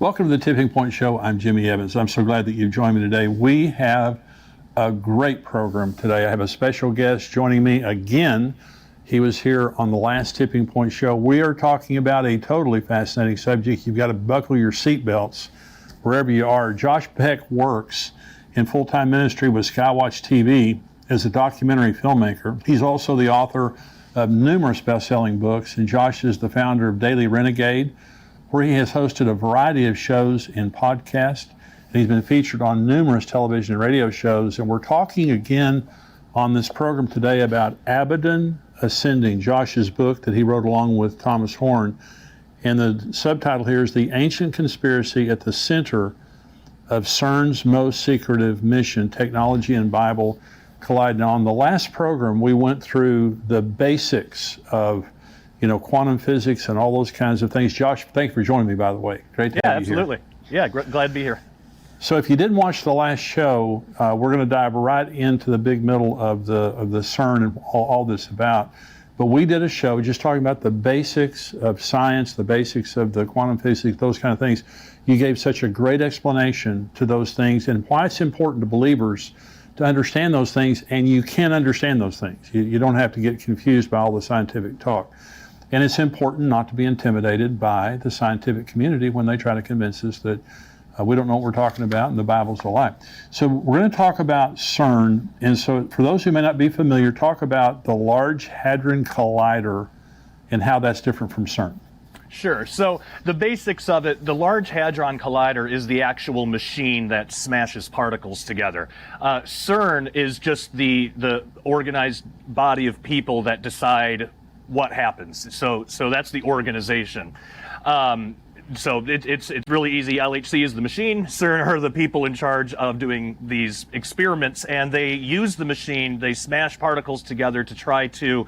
Welcome to the Tipping Point Show. I'm Jimmy Evans. I'm so glad that you've joined me today. We have a great program today. I have a special guest joining me again. He was here on the last Tipping Point Show. We are talking about a totally fascinating subject. You've got to buckle your seatbelts wherever you are. Josh Peck works in full-time ministry with Skywatch TV as a documentary filmmaker. He's also the author of numerous best-selling books, and Josh is the founder of Daily Renegade, where he has hosted a variety of shows and podcasts. And he's been featured on numerous television and radio shows. And we're talking again on this program today about Abaddon Ascending, Josh's book that he wrote along with Thomas Horn. And the subtitle here is The Ancient Conspiracy at the Center of CERN's Most Secretive Mission, Technology and Bible Collide. Now, on the last program, we went through the basics of quantum physics and all those kinds of things. Josh, thanks for joining me, by the way. Great to have you here. Absolutely. Yeah, glad to be here. So if you didn't watch the last show, we're going to dive right into the big middle of the CERN and all this about. But we did a show just talking about the basics of science, the basics of the quantum physics, those kind of things. You gave such a great explanation to those things and why it's important to believers to understand those things, and you can understand those things. You don't have to get confused by all the scientific talk. And it's important not to be intimidated by the scientific community when they try to convince us that we don't know what we're talking about and the Bible's a lie. So we're going to talk about CERN. And so for those who may not be familiar, talk about the Large Hadron Collider and how that's different from CERN. Sure. So the basics of it, the Large Hadron Collider is the actual machine that smashes particles together. CERN is just the organized body of people that decide what happens. So that's the organization. So it's really easy. LHC is the machine. CERN are the people in charge of doing these experiments, and they use the machine. They smash particles together to try to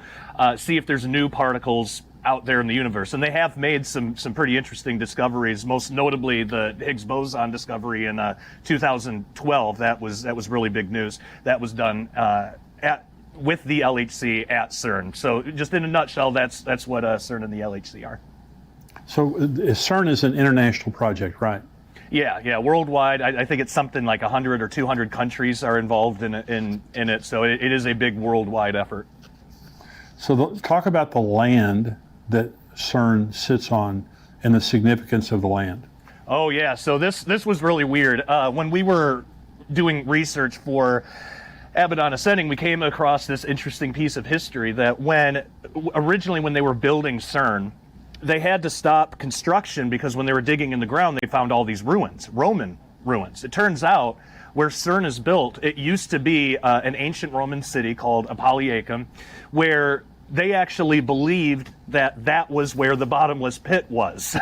see if there's new particles out there in the universe. And they have made some pretty interesting discoveries, most notably the Higgs boson discovery in 2012. That was really big news. That was done with the LHC at CERN. So just in a nutshell, that's what CERN and the LHC are. So CERN is an international project, right? Yeah, worldwide. I think it's something like 100 or 200 countries are involved in it. So it is a big worldwide effort. So talk about the land that CERN sits on and the significance of the land. Oh yeah, so this was really weird. When we were doing research for Abaddon Ascending, we came across this interesting piece of history that originally when they were building CERN, they had to stop construction because when they were digging in the ground, they found all these ruins, Roman ruins. It turns out where CERN is built, it used to be an ancient Roman city called Apolliacum, where they actually believed that was where the bottomless pit was.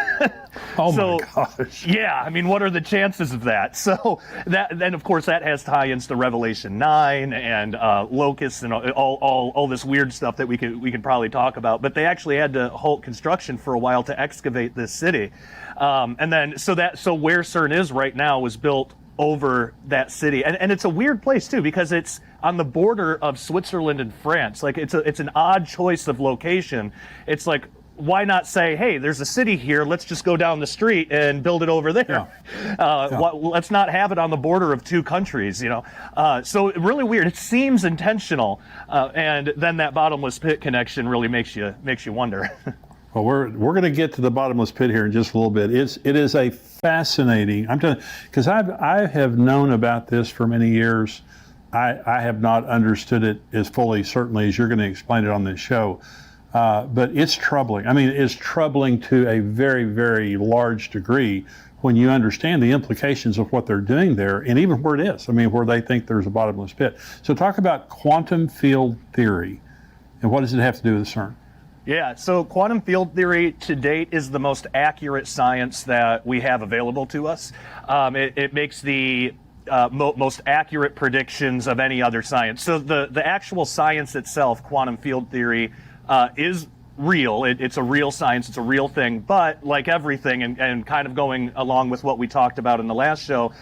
Oh my gosh. Yeah, I mean, what are the chances of that? So then of course that has tie-ins to Revelation 9 and locusts and all this weird stuff that we could probably talk about. But they actually had to halt construction for a while to excavate this city. And then so where CERN is right now was built over that city. And it's a weird place too, because it's on the border of Switzerland and France. Like it's an odd choice of location. It's like, why not say, hey, there's a city here, let's just go down the street and build it over there. Yeah. Let's not have it on the border of two countries, So really weird. It seems intentional. And then that bottomless pit connection really makes you wonder. Well, we're going to get to the bottomless pit here in just a little bit. It is a fascinating, I'm telling you, because I have known about this for many years. I have not understood it as fully, certainly, as you're going to explain it on this show. But it's troubling. I mean, it's troubling to a very, very large degree when you understand the implications of what they're doing there and even where it is. I mean, where they think there's a bottomless pit. So talk about quantum field theory and what does it have to do with CERN? Yeah, so quantum field theory to date is the most accurate science that we have available to us. It makes the most accurate predictions of any other science. So the actual science itself, quantum field theory, is real. It's a real science. It's a real thing. But like everything, and kind of going along with what we talked about in the last show,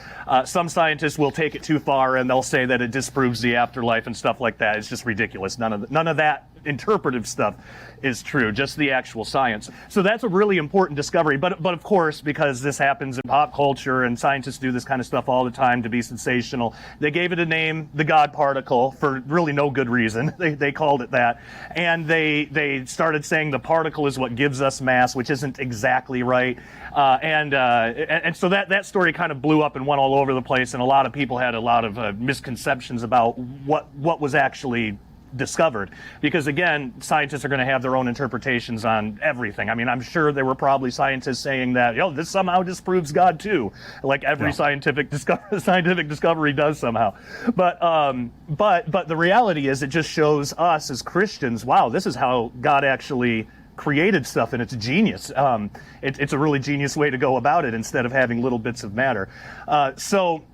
some scientists will take it too far and they'll say that it disproves the afterlife and stuff like that. It's just ridiculous. None of that interpretive stuff is true, just the actual science. So that's a really important discovery. But of course, because this happens in pop culture and scientists do this kind of stuff all the time to be sensational, they gave it a name, the God particle, for really no good reason. They called it that. And they started saying the particle is what gives us mass, which isn't exactly right. And so that story kind of blew up and went all over the place, and a lot of people had a lot of misconceptions about what was actually discovered, because again, scientists are going to have their own interpretations on everything. I mean, I'm sure there were probably scientists saying that, this somehow disproves God too, like every scientific discovery does somehow. But the reality is, it just shows us as Christians, wow, this is how God actually created stuff, and it's genius. It's a really genius way to go about it, instead of having little bits of matter. So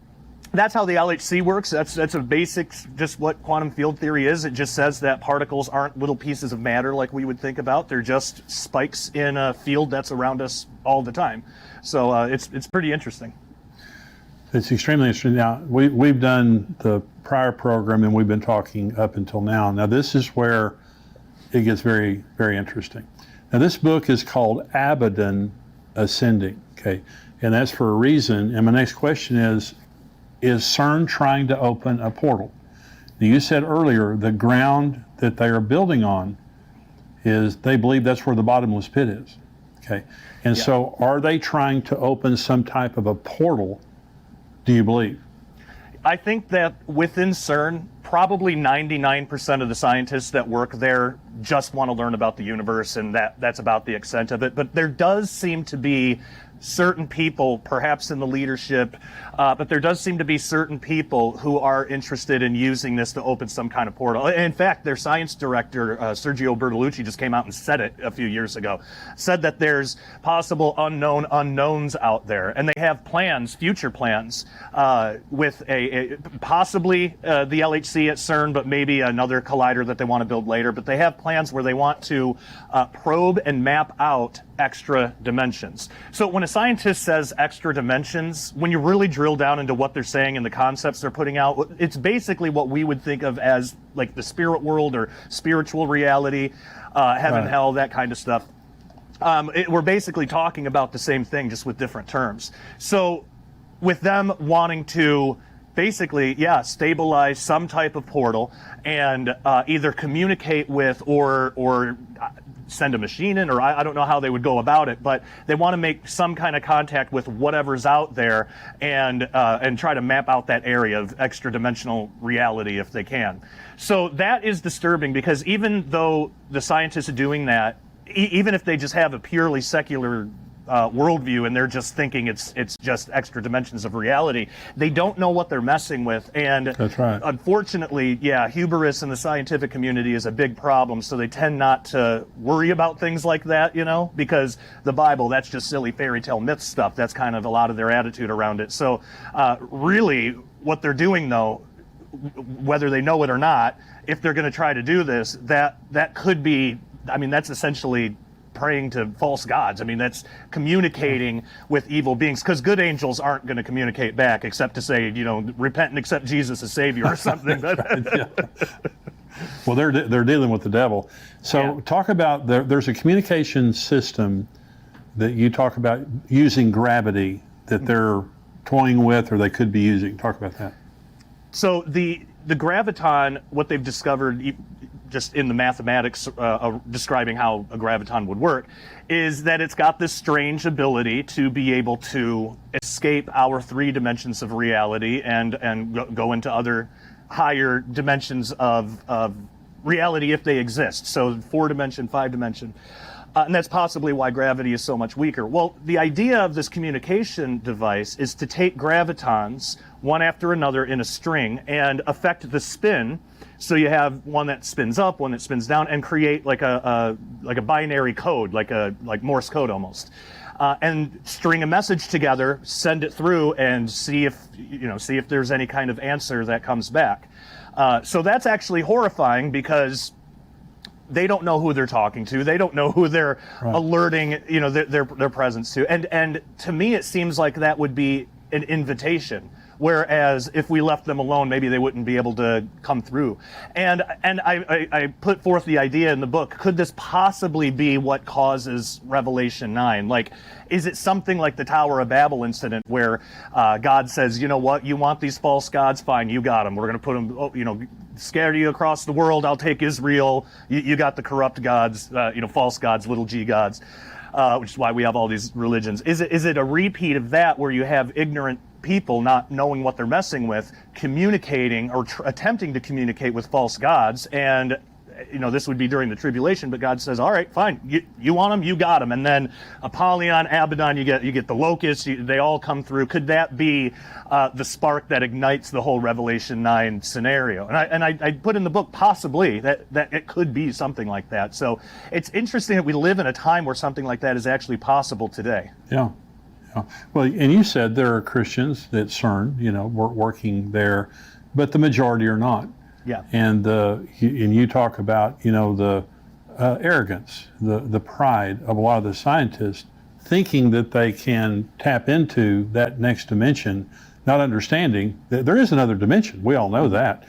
that's how the LHC works. That's a basic, just what quantum field theory is. It just says that particles aren't little pieces of matter like we would think about. They're just spikes in a field that's around us all the time. So it's pretty interesting. It's extremely interesting. Now, we've done the prior program, and we've been talking up until now. Now, this is where it gets very, very interesting. Now, this book is called Abaddon Ascending, okay? And that's for a reason. And my next question is CERN trying to open a portal? Now, you said earlier the ground that they are building on is, they believe that's where the bottomless pit is, okay? And so are they trying to open some type of a portal, do you believe? I think that within CERN, probably 99% of the scientists that work there just want to learn about the universe, and that's about the extent of it. But there does seem to be certain people, perhaps in the leadership, but there does seem to be certain people who are interested in using this to open some kind of portal. In fact, their science director, Sergio Bertolucci, just came out and said it a few years ago, said that there's possible unknown unknowns out there, and they have plans, future plans, with possibly the LHC at CERN, but maybe another collider that they want to build later. But they have plans where they want to probe and map out extra dimensions. So when a scientist says extra dimensions, when you really drill down into what they're saying and the concepts they're putting out, it's basically what we would think of as like the spirit world or spiritual reality, heaven, hell, that kind of stuff. We're basically talking about the same thing, just with different terms. So with them wanting to basically, stabilize some type of portal and either communicate with or send a machine in, or I don't know how they would go about it, but they want to make some kind of contact with whatever's out there and try to map out that area of extra dimensional reality if they can. So that is disturbing, because even though the scientists are doing that, even if they just have a purely secular worldview and they're just thinking it's just extra dimensions of reality, they don't know what they're messing with. And that's right. Unfortunately, hubris in the scientific community is a big problem, so they tend not to worry about things like that, because the Bible, that's just silly fairy tale myth stuff. That's kind of a lot of their attitude around it. So really what they're doing, though, whether they know it or not, if they're going to try to do this, that could be, that's essentially praying to false gods. That's communicating with evil beings, because good angels aren't going to communicate back except to say, repent and accept Jesus as Savior or something. Well, they're dealing with the devil. So talk about, there's a communication system that you talk about using gravity that they're toying with, or they could be using. Talk about that. So the graviton, what they've discovered just in the mathematics describing how a graviton would work, is that it's got this strange ability to be able to escape our 3 dimensions of reality and go into other higher dimensions of reality if they exist. So 4-dimension, 5-dimension. And that's possibly why gravity is so much weaker. Well, the idea of this communication device is to take gravitons, one after another in a string, and affect the spin. So you have one that spins up, one that spins down, and create like a binary code, like Morse code almost. And string a message together, send it through, and see if there's any kind of answer that comes back. So that's actually horrifying, because they don't know who they're talking to. They don't know who they're alerting, their presence to. And to me, it seems like that would be an invitation. whereas if we left them alone, maybe they wouldn't be able to come through. And I put forth the idea in the book, could this possibly be what causes Revelation 9? Like, is it something like the Tower of Babel incident where God says, you know what, you want these false gods? Fine, you got them. We're going to put them, scatter you across the world. I'll take Israel. You got the corrupt gods, false gods, little g gods, which is why we have all these religions. Is it a repeat of that where you have ignorant people not knowing what they're messing with, communicating or attempting to communicate with false gods? And this would be during the tribulation, but God says, all right, fine, you want them, you got them. And then Apollyon, Abaddon, you get the locusts, they all come through. Could that be the spark that ignites the whole Revelation 9 scenario? And I put in the book possibly that it could be something like that. So it's interesting that we live in a time where something like that is actually possible today. Yeah. Well, and you said there are Christians at CERN, working there, but the majority are not. Yeah. And you talk about the arrogance, the pride of a lot of the scientists, thinking that they can tap into that next dimension, not understanding that there is another dimension. We all know that.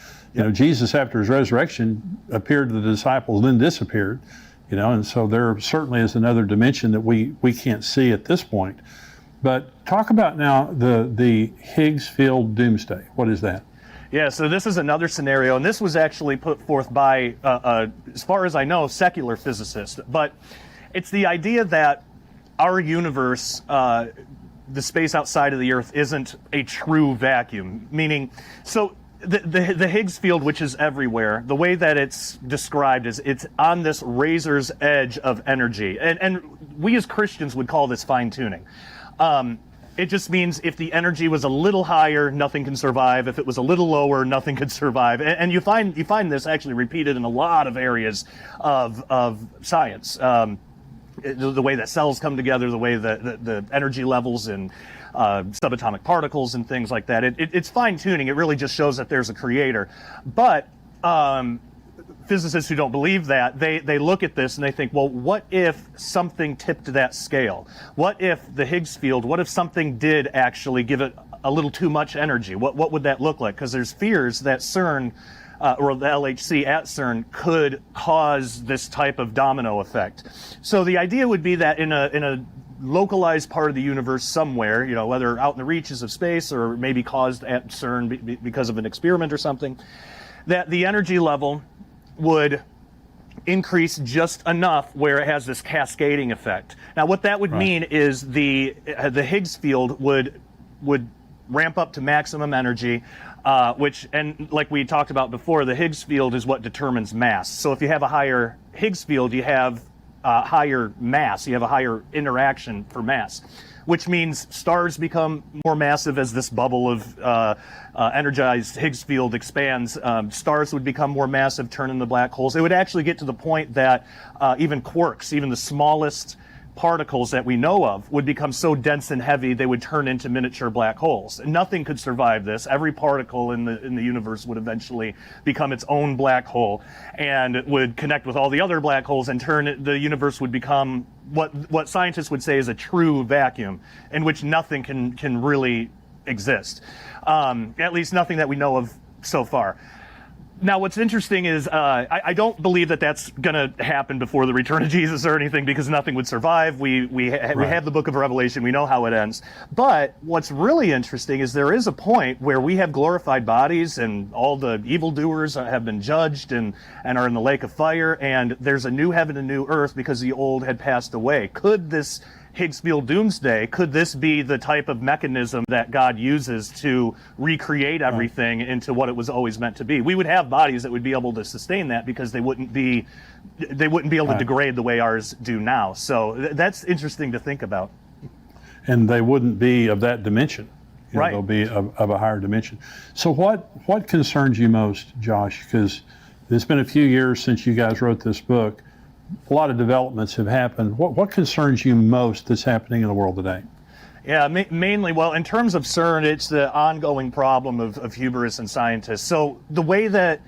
Jesus, after his resurrection, appeared to the disciples, then disappeared. And so there certainly is another dimension that we can't see at this point. But talk about now the Higgs field doomsday. What is that? Yeah, so this is another scenario, and this was actually put forth by, as far as I know, secular physicists. But it's the idea that our universe, the space outside of the Earth, isn't a true vacuum. Meaning, so the Higgs field, which is everywhere, the way that it's described is it's on this razor's edge of energy. And we as Christians would call this fine-tuning. It just means if the energy was a little higher, nothing can survive. If it was a little lower, nothing could survive. And you find this actually repeated in a lot of areas of science. The way that cells come together, the way that the energy levels and subatomic particles and things like that. It's fine-tuning. It really just shows that there's a creator. But physicists who don't believe that, they look at this and they think, well, what if something tipped that scale? What if the Higgs field, what if something did actually give it a little too much energy? What would that look like? Because there's fears that CERN, or the LHC at CERN, could cause this type of domino effect. So the idea would be that in a localized part of the universe somewhere, whether out in the reaches of space or maybe caused at CERN because of an experiment or something, that the energy level would increase just enough where it has this cascading effect. Now, what that would mean is the Higgs field would ramp up to maximum energy, which, and like we talked about before, the Higgs field is what determines mass. So if you have a higher Higgs field, you have higher mass, you have a higher interaction for mass, which means stars become more massive as this bubble of energized Higgs field expands. Stars would become more massive, turn into black holes. It would actually get to the point that even quarks, even the smallest particles that we know of, would become so dense and heavy they would turn into miniature black holes. And nothing could survive this. Every particle in the universe would eventually become its own black hole and would connect with all the other black holes, and the universe would become what scientists would say is a true vacuum in which nothing can really exist. At least nothing that we know of so far. Now, what's interesting is I don't believe that that's going to happen before the return of Jesus or anything, because nothing would survive. We have the book of Revelation. We know how it ends. But what's really interesting is there is a point where we have glorified bodies and all the evildoers have been judged and are in the lake of fire, and there's a new heaven and new earth because the old had passed away. Could this Higgs field doomsday, could this be the type of mechanism that God uses to recreate everything into what it was always meant to be? We would have bodies that would be able to sustain that because they wouldn't be able to degrade the way ours do now. So that's interesting to think about. And they wouldn't be of that dimension. They'll be of a higher dimension. So what concerns you most, Josh? Because it's been a few years since you guys wrote this book. A lot of developments have happened. What concerns you most that's happening in the world today? Yeah, mainly, well, in terms of CERN, it's the ongoing problem of hubris in scientists. So the way that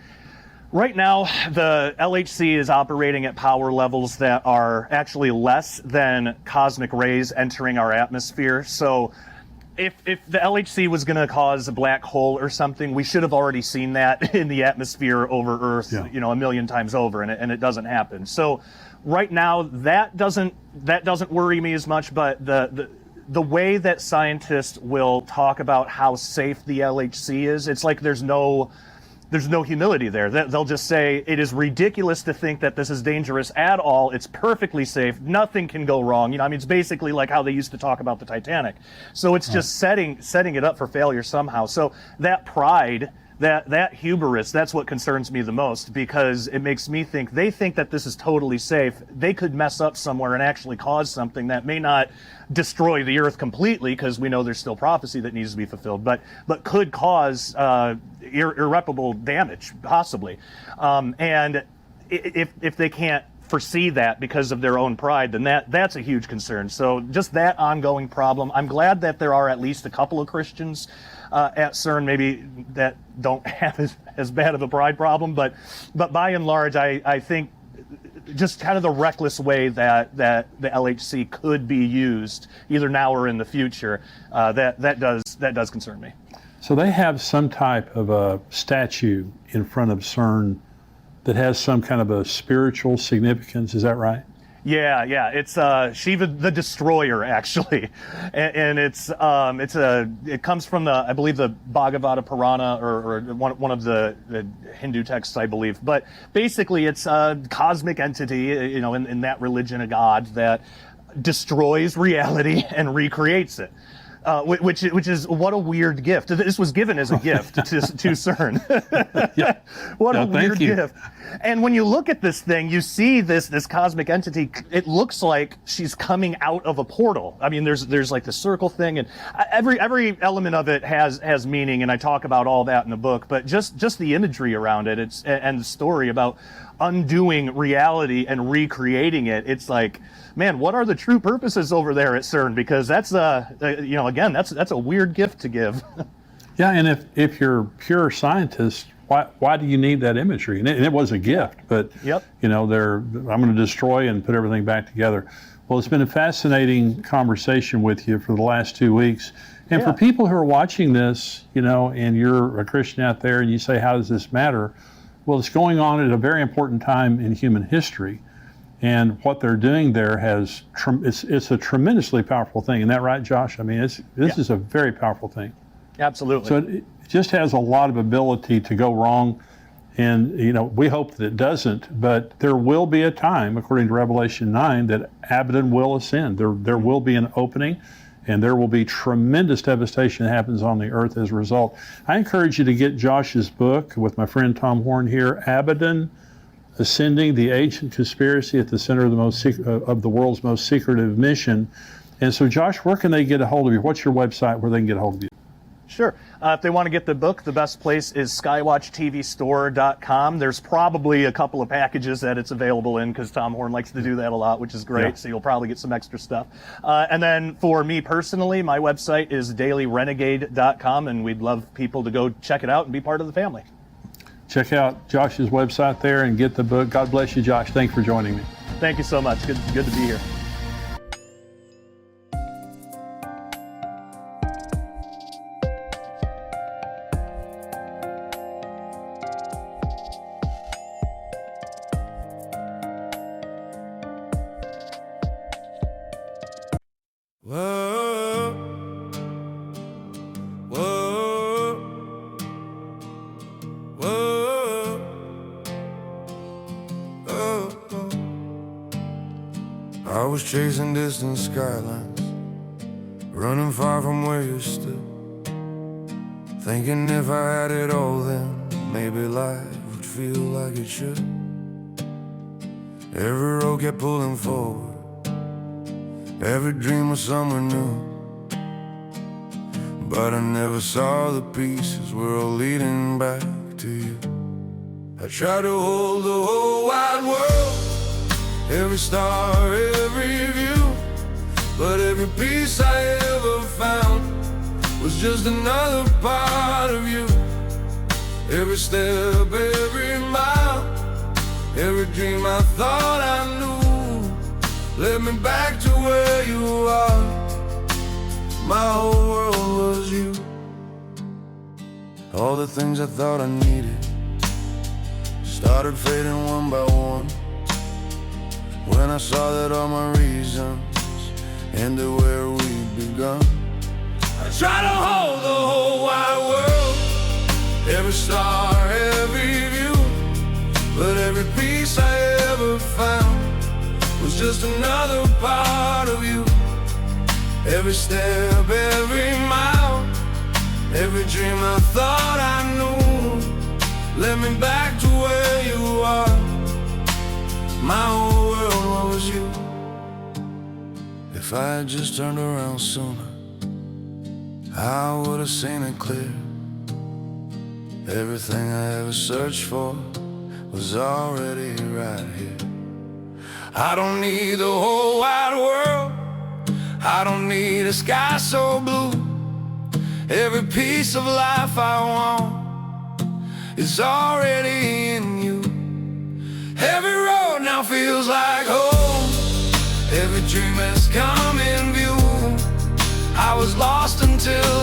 right now the LHC is operating at power levels that are actually less than cosmic rays entering our atmosphere. So if the LHC was going to cause a black hole or something, we should have already seen that in the atmosphere over Earth, Yeah. a million times over, and it doesn't happen. So right now, that doesn't worry me as much, but the way that scientists will talk about how safe the LHC is, it's like there's no humility there. They'll just say it is ridiculous to think that this is dangerous at all. It's perfectly safe. Nothing can go wrong. I mean, it's basically like how they used to talk about the Titanic. So it's just setting it up for failure somehow. So that pride, that hubris, that's what concerns me the most, because it makes me think they think that this is totally safe. They could mess up somewhere and actually cause something that may not destroy the earth completely, because we know there's still prophecy that needs to be fulfilled, but could cause irreparable damage, possibly. And if they can't foresee that because of their own pride, then that's a huge concern. So just that ongoing problem. I'm glad that there are at least a couple of Christians at CERN, maybe that don't have as bad of a pride problem, but by and large, I think just kind of the reckless way that the LHC could be used, either now or in the future, that does concern me. So they have some type of a statue in front of CERN that has some kind of a spiritual significance. Is that right? Yeah, it's Shiva the Destroyer, actually, and it comes from I believe the Bhagavata Purana, or one of the Hindu texts, I believe. But basically, it's a cosmic entity, in that religion, a god that destroys reality and recreates it. Which is what a weird gift. This was given as a gift to CERN. Yeah. What a No, thank weird you. gift. And when you look at this thing, you see this cosmic entity. It looks like she's coming out of a portal. I mean, there's like the circle thing, and every element of it has meaning, and I talk about all that in the book. But just the imagery around it, and the story about undoing reality and recreating it. It's like, man, what are the true purposes over there at CERN? Because that's again, that's a weird gift to give. Yeah, and if you're a pure scientist, why do you need that imagery? And it was a gift, but Yep. I'm going to destroy and put everything back together. Well, it's been a fascinating conversation with you for the last 2 weeks. And Yeah. for people who are watching this, and you're a Christian out there, and you say, how does this matter? Well, it's going on at a very important time in human history. And what they're doing there it's a tremendously powerful thing. Isn't that right, Josh? I mean, this is a very powerful thing. Absolutely. So it just has a lot of ability to go wrong. And, we hope that it doesn't, but there will be a time, according to Revelation 9, that Abaddon will ascend. There will be an opening, and there will be tremendous devastation that happens on the earth as a result. I encourage you to get Josh's book with my friend Tom Horn here, Abaddon Ascending, the Ancient Conspiracy at the Center of the World's Most Secretive Mission. And so, Josh, where can they get a hold of you? What's your website where they can get a hold of you? Sure. If they want to get the book, the best place is skywatchtvstore.com. There's probably a couple of packages that it's available in, because Tom Horn likes to do that a lot, which is great. Yeah. So you'll probably get some extra stuff. And then for me personally, my website is dailyrenegade.com, and we'd love people to go check it out and be part of the family. Check out Josh's website there and get the book. God bless you, Josh. Thanks for joining me. Thank you so much. Good to be here. Whoa, whoa, whoa, oh, oh. I was chasing distant skylines, running far from where you stood, thinking if I had it all then maybe life would feel like it should. Every road kept pulling forward, every dream was somewhere new, but I never saw the pieces were all leading back to you. I tried to hold the whole wide world, every star, every view, but every piece I ever found was just another part of you. Every step, every mile, every dream I thought I knew led me back to where you are. My whole world All the things I thought I needed started fading one by one, when I saw that all my reasons ended where we'd begun. I try to hold the whole wide world, every star, every view, but every piece I ever found was just another part of you. Every step, every mile, every dream I thought I knew led me back to where you are. My whole world was you. If I had just turned around sooner, I would have seen it clear. Everything I ever searched for was already right here. I don't need the whole wide world, I don't need a sky so blue. Every piece of life I want is already in you. Every road now feels like home, every dream has come in view. I was lost until